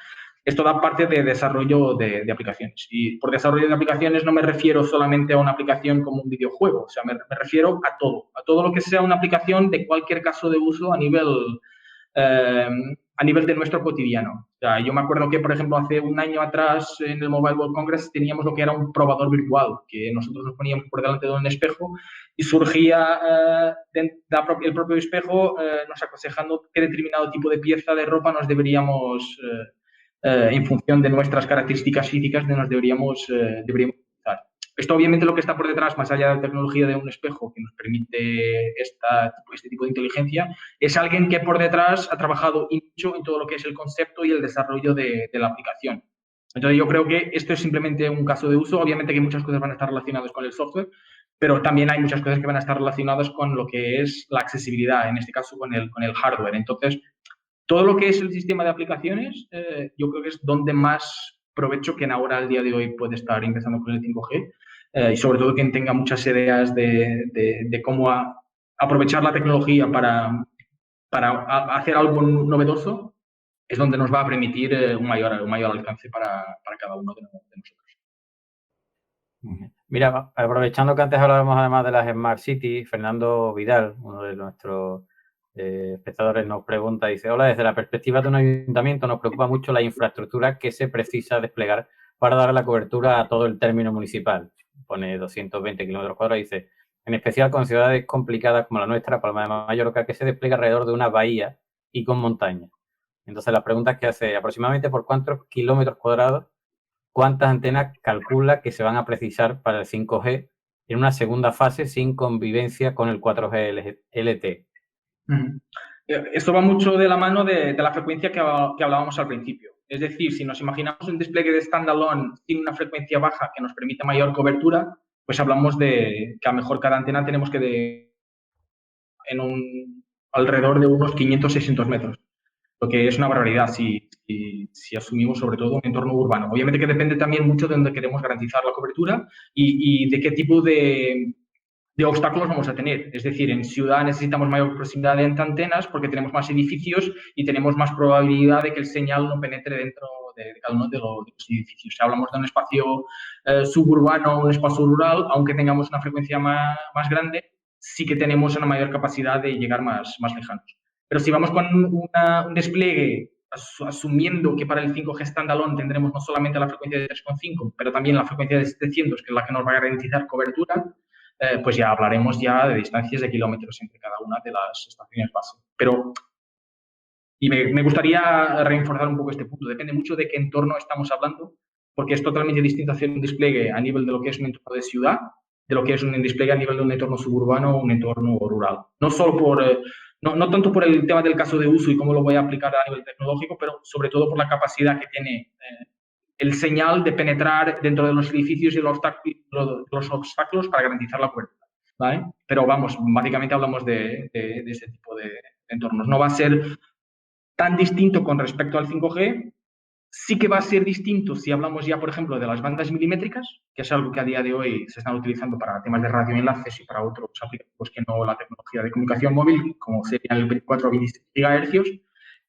es toda parte de desarrollo de aplicaciones. Y por desarrollo de aplicaciones no me refiero solamente a una aplicación como un videojuego, o sea, me refiero a todo lo que sea una aplicación de cualquier caso de uso a nivel de nuestro cotidiano. O sea, yo me acuerdo que, por ejemplo, hace un año atrás en el Mobile World Congress teníamos lo que era un probador virtual, que nosotros nos poníamos por delante de un espejo y surgía el propio espejo nos aconsejando qué determinado tipo de pieza de ropa nos deberíamos en función de nuestras características físicas, nos deberíamos usar. Esto obviamente lo que está por detrás, más allá de la tecnología de un espejo que nos permite este tipo de inteligencia, es alguien que por detrás ha trabajado mucho en todo lo que es el concepto y el desarrollo de la aplicación. Entonces yo creo que esto es simplemente un caso de uso. Obviamente que muchas cosas van a estar relacionadas con el software, pero también hay muchas cosas que van a estar relacionadas con lo que es la accesibilidad, en este caso con el hardware. Entonces, todo lo que es el sistema de aplicaciones, yo creo que es donde más provecho que ahora al día de hoy puede estar empezando con el 5G y sobre todo quien tenga muchas ideas de cómo aprovechar la tecnología para hacer algo novedoso, es donde nos va a permitir un mayor alcance para cada uno de nosotros. Mira, aprovechando que antes hablábamos además de las Smart Cities, Fernando Vidal, uno de nuestros espectadores, nos pregunta, dice: hola, desde la perspectiva de un ayuntamiento nos preocupa mucho la infraestructura que se precisa desplegar para dar la cobertura a todo el término municipal. Pone 220 kilómetros cuadrados, dice, en especial con ciudades complicadas como la nuestra, Palma de Mallorca, que se despliega alrededor de una bahía y con montañas. Entonces, la pregunta es que hace aproximadamente por cuántos kilómetros cuadrados, cuántas antenas calcula que se van a precisar para el 5G en una segunda fase sin convivencia con el 4G LTE. Esto va mucho de la mano de la frecuencia que hablábamos al principio. Es decir, si nos imaginamos un despliegue de standalone sin una frecuencia baja que nos permita mayor cobertura, pues hablamos de que a lo mejor cada antena tenemos que alrededor de unos 500-600 metros, lo que es una barbaridad si asumimos sobre todo un entorno urbano. Obviamente que depende también mucho de dónde queremos garantizar la cobertura y de qué tipo de obstáculos vamos a tener. Es decir, en ciudad necesitamos mayor proximidad entre antenas porque tenemos más edificios y tenemos más probabilidad de que el señal no penetre dentro de cada uno de los edificios. Si hablamos de un espacio suburbano o un espacio rural, aunque tengamos una frecuencia más grande, sí que tenemos una mayor capacidad de llegar más lejanos. Pero si vamos con un despliegue asumiendo que para el 5G standalone tendremos no solamente la frecuencia de 3,5, pero también la frecuencia de 700, que es la que nos va a garantizar cobertura, pues ya hablaremos ya de distancias de kilómetros entre cada una de las estaciones base. Pero, y me gustaría reforzar un poco este punto, depende mucho de qué entorno estamos hablando, porque es totalmente distinto hacer un despliegue a nivel de lo que es un entorno de ciudad, de lo que es un despliegue a nivel de un entorno suburbano o un entorno rural. No solo No tanto por el tema del caso de uso y cómo lo voy a aplicar a nivel tecnológico, pero sobre todo por la capacidad que tiene el señal de penetrar dentro de los edificios y los obstáculos para garantizar la cobertura, ¿vale? Pero vamos, básicamente hablamos de ese tipo de entornos. No va a ser tan distinto con respecto al 5G. Sí que va a ser distinto si hablamos ya, por ejemplo, de las bandas milimétricas, que es algo que a día de hoy se están utilizando para temas de radioenlaces y para otros aplicativos que no la tecnología de comunicación móvil, como serían el 24 o 26 GHz,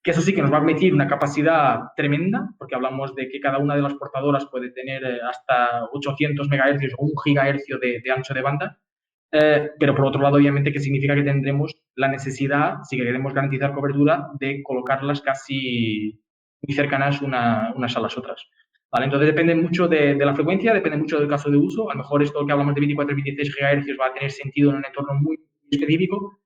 que eso sí que nos va a permitir una capacidad tremenda, porque hablamos de que cada una de las portadoras puede tener hasta 800 MHz o 1 GHz de ancho de banda. Pero por otro lado, obviamente, que significa que tendremos la necesidad, si queremos garantizar cobertura, de colocarlas casi muy cercanas unas a las otras. ¿Vale? Entonces depende mucho de la frecuencia, depende mucho del caso de uso. A lo mejor esto que hablamos de 24 y 26 GHz va a tener sentido en un entorno muy específico,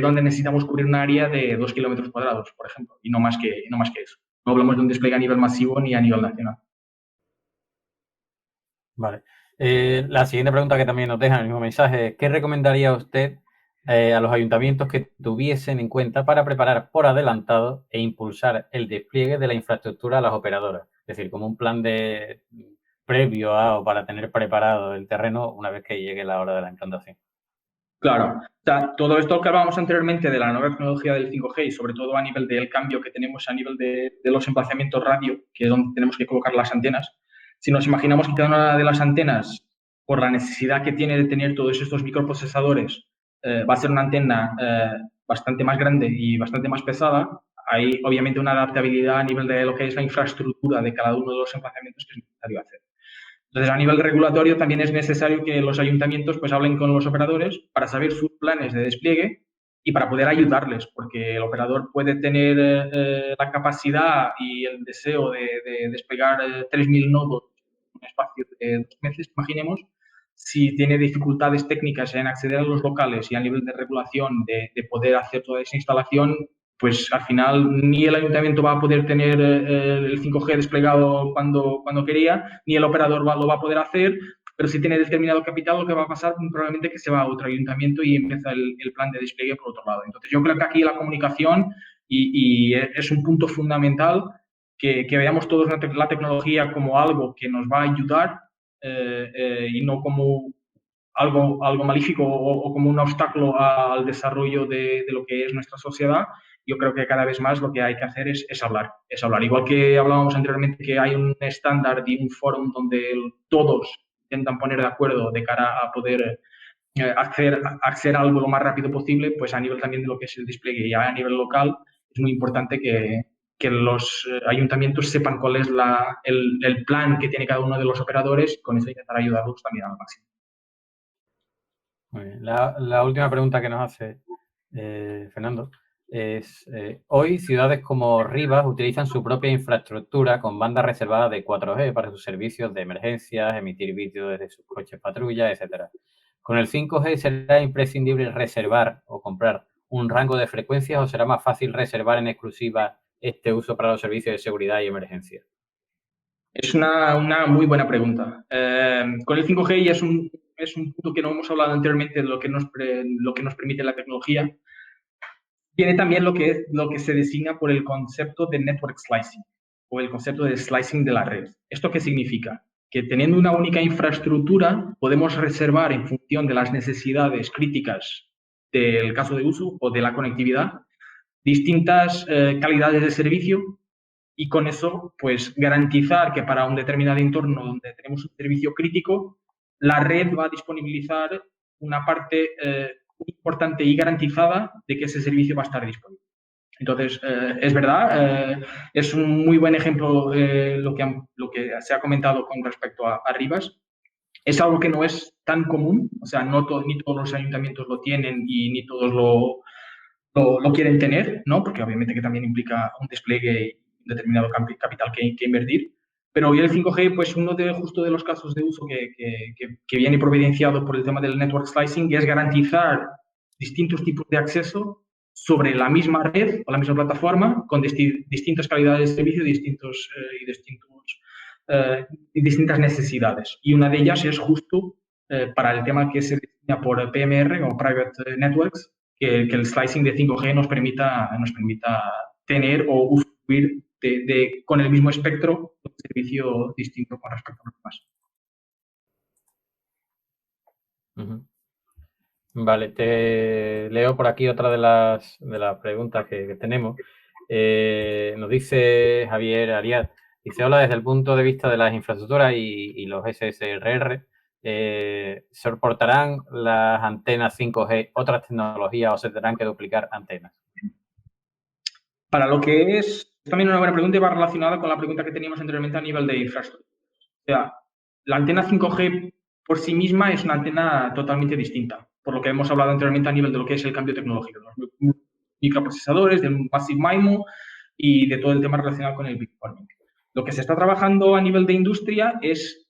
donde necesitamos cubrir un área de 2 kilómetros cuadrados, por ejemplo, y no más que eso. No hablamos de un despliegue a nivel masivo ni a nivel nacional. Vale. La siguiente pregunta que también nos deja en el mismo mensaje es: ¿qué recomendaría usted a los ayuntamientos que tuviesen en cuenta para preparar por adelantado e impulsar el despliegue de la infraestructura a las operadoras? Es decir, como un plan de previo a o para tener preparado el terreno una vez que llegue la hora de la implantación. Claro. O sea, todo esto que hablábamos anteriormente de la nueva tecnología del 5G y sobre todo a nivel del cambio que tenemos a nivel de los emplazamientos radio, que es donde tenemos que colocar las antenas. Si nos imaginamos que cada una de las antenas, por la necesidad que tiene de tener todos estos microprocesadores, va a ser una antena bastante más grande y bastante más pesada, hay obviamente una adaptabilidad a nivel de lo que es la infraestructura de cada uno de los emplazamientos que es necesario hacer. Entonces, a nivel regulatorio también es necesario que los ayuntamientos pues hablen con los operadores para saber sus planes de despliegue y para poder ayudarles, porque el operador puede tener la capacidad y el deseo de desplegar 3.000 nodos en un espacio de 2 meses, imaginemos. Si tiene dificultades técnicas en acceder a los locales y a nivel de regulación de poder hacer toda esa instalación, pues al final ni el ayuntamiento va a poder tener el 5G desplegado cuando quería, ni el operador lo va a poder hacer, pero si tiene determinado capital, lo que va a pasar probablemente es que se va a otro ayuntamiento y empieza el plan de despliegue por otro lado. Entonces, yo creo que aquí la comunicación y es un punto fundamental que veamos todos la tecnología como algo que nos va a ayudar y no como algo malífico o como un obstáculo al desarrollo de lo que es nuestra sociedad. Yo creo que cada vez más lo que hay que hacer es hablar. Igual que hablábamos anteriormente que hay un estándar y un foro donde todos intentan poner de acuerdo de cara a poder acceder a algo lo más rápido posible, pues a nivel también de lo que es el despliegue y a nivel local es muy importante que los ayuntamientos sepan cuál es el plan que tiene cada uno de los operadores, con eso intentar ayudarlos también al máximo. Muy bien. La última pregunta que nos hace Fernando es: hoy ciudades como Rivas utilizan su propia infraestructura con banda reservada de 4G para sus servicios de emergencias, emitir vídeo desde sus coches patrulla, etcétera. ¿Con el 5G será imprescindible reservar o comprar un rango de frecuencias o será más fácil reservar en exclusiva este uso para los servicios de seguridad y emergencia? Es una muy buena pregunta. Con el 5G ya es un punto que no hemos hablado anteriormente de lo que nos permite la tecnología. Tiene también lo que se designa por el concepto de network slicing o el concepto de slicing de la red. ¿Esto qué significa? Que teniendo una única infraestructura podemos reservar en función de las necesidades críticas del caso de uso o de la conectividad distintas calidades de servicio y con eso pues garantizar que para un determinado entorno donde tenemos un servicio crítico, la red va a disponibilizar una parte importante y garantizada de que ese servicio va a estar disponible. Entonces, es verdad, es un muy buen ejemplo lo que se ha comentado con respecto a Rivas. Es algo que no es tan común, o sea, ni todos los ayuntamientos lo tienen y ni todos lo quieren tener, ¿no? Porque obviamente que también implica un despliegue y un determinado capital que invertir. Pero hoy el 5G, pues uno de los casos de uso que viene providenciado por el tema del network slicing es garantizar distintos tipos de acceso sobre la misma red o la misma plataforma con distintas calidades de servicio y distintas necesidades. Y una de ellas es justo para el tema que se designa por PMR o Private Networks, que el slicing de 5G nos permita tener o usufruir con el mismo espectro un servicio distinto con respecto a los demás. Vale, te leo por aquí otra de las preguntas que tenemos. Nos dice Javier Ariad, dice: hola, desde el punto de vista de las infraestructuras y los SSRR, ¿se soportarán las antenas 5G otras tecnologías o se tendrán que duplicar antenas? Para lo que es también una buena pregunta y va relacionada con la pregunta que teníamos anteriormente a nivel de infraestructura. O sea, la antena 5G por sí misma es una antena totalmente distinta, por lo que hemos hablado anteriormente a nivel de lo que es el cambio tecnológico, los microprocesadores, del Massive MIMO y de todo el tema relacionado con el beamforming. Lo que se está trabajando a nivel de industria es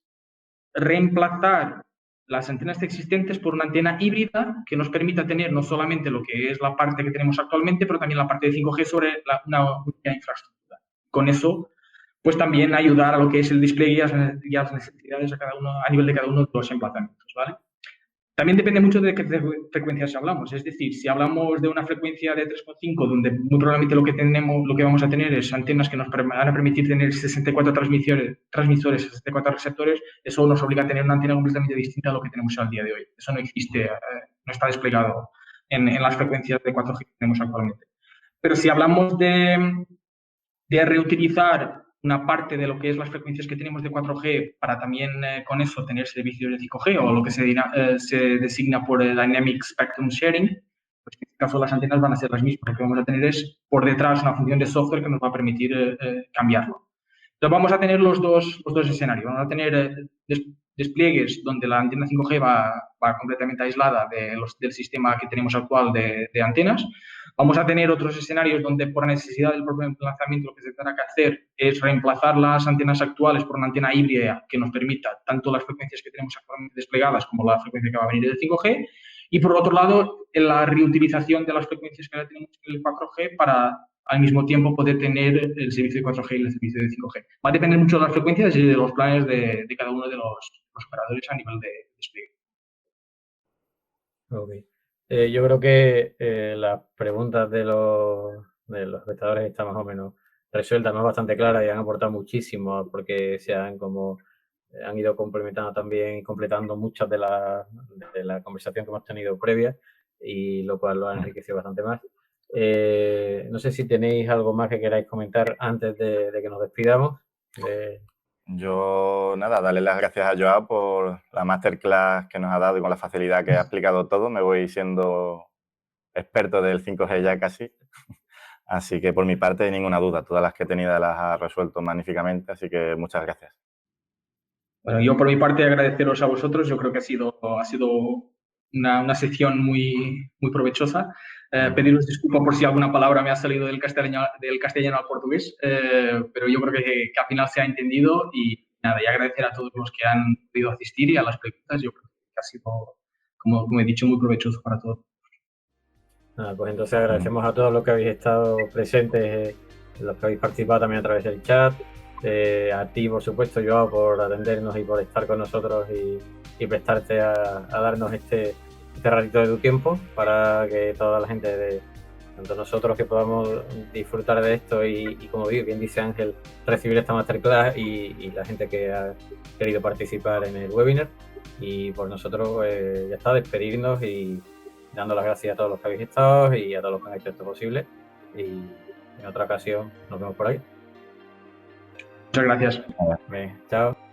reemplazar las antenas existentes por una antena híbrida que nos permita tener no solamente lo que es la parte que tenemos actualmente, pero también la parte de 5G sobre una única infraestructura. Con eso, pues también ayudar a lo que es el despliegue y las necesidades a nivel de cada uno de los emplazamientos, ¿vale? También depende mucho de qué frecuencias hablamos. Es decir, si hablamos de una frecuencia de 3,5, donde muy probablemente lo que vamos a tener es antenas que nos van a permitir tener 64 transmisores, 64 receptores, eso nos obliga a tener una antena completamente distinta a lo que tenemos al día de hoy. Eso no existe, no está desplegado en las frecuencias de 4G que tenemos actualmente. Pero si hablamos de reutilizar una parte de lo que es las frecuencias que tenemos de 4G para también con eso tener servicios de 5G o lo que se designa por el Dynamic Spectrum Sharing, pues en este caso las antenas van a ser las mismas. Lo que vamos a tener es por detrás una función de software que nos va a permitir cambiarlo. Entonces vamos a tener los dos escenarios. Vamos a tener despliegues donde la antena 5G va completamente aislada del sistema que tenemos actual de antenas. Vamos a tener otros escenarios donde por necesidad del propio lanzamiento lo que se tendrá que hacer es reemplazar las antenas actuales por una antena híbrida que nos permita tanto las frecuencias que tenemos actualmente desplegadas como la frecuencia que va a venir del 5G. Y por otro lado, en la reutilización de las frecuencias que ya tenemos en el 4G para al mismo tiempo poder tener el servicio de 4G y el servicio de 5G. Va a depender mucho de las frecuencias y de los planes de cada uno de los operadores a nivel de despliegue. Okay. Yo creo que las preguntas de los espectadores están más o menos resueltas, no bastante claras y han aportado muchísimo porque han ido complementando también y completando muchas de la conversación que hemos tenido previa, y lo cual lo ha enriquecido bastante más. No sé si tenéis algo más que queráis comentar antes de que nos despidamos. Yo, nada, darle las gracias a Joao por la masterclass que nos ha dado y con la facilidad que ha explicado todo. Me voy siendo experto del 5G ya casi. Así que por mi parte, ninguna duda. Todas las que he tenido las ha resuelto magníficamente, así que muchas gracias. Bueno, yo por mi parte agradeceros a vosotros. Yo creo que ha sido una sección muy, muy provechosa. Pediros disculpas por si alguna palabra me ha salido del castellano al portugués, pero yo creo que al final se ha entendido y nada, y agradecer a todos los que han podido asistir y a las preguntas. Yo creo que ha sido, como he dicho, muy provechoso para todos. Pues entonces agradecemos a todos los que habéis estado presentes, los que habéis participado también a través del chat, a ti, por supuesto, Joao, por atendernos y por estar con nosotros y prestarte a darnos este ratito de tu tiempo para que toda la gente, tanto nosotros que podamos disfrutar de esto y como bien dice Ángel, recibir esta masterclass y la gente que ha querido participar en el webinar. Y por nosotros ya está, despedirnos y dando las gracias a todos los que habéis estado y a todos los que han hecho esto posible, y en otra ocasión nos vemos por ahí. Muchas gracias. Bien, chao.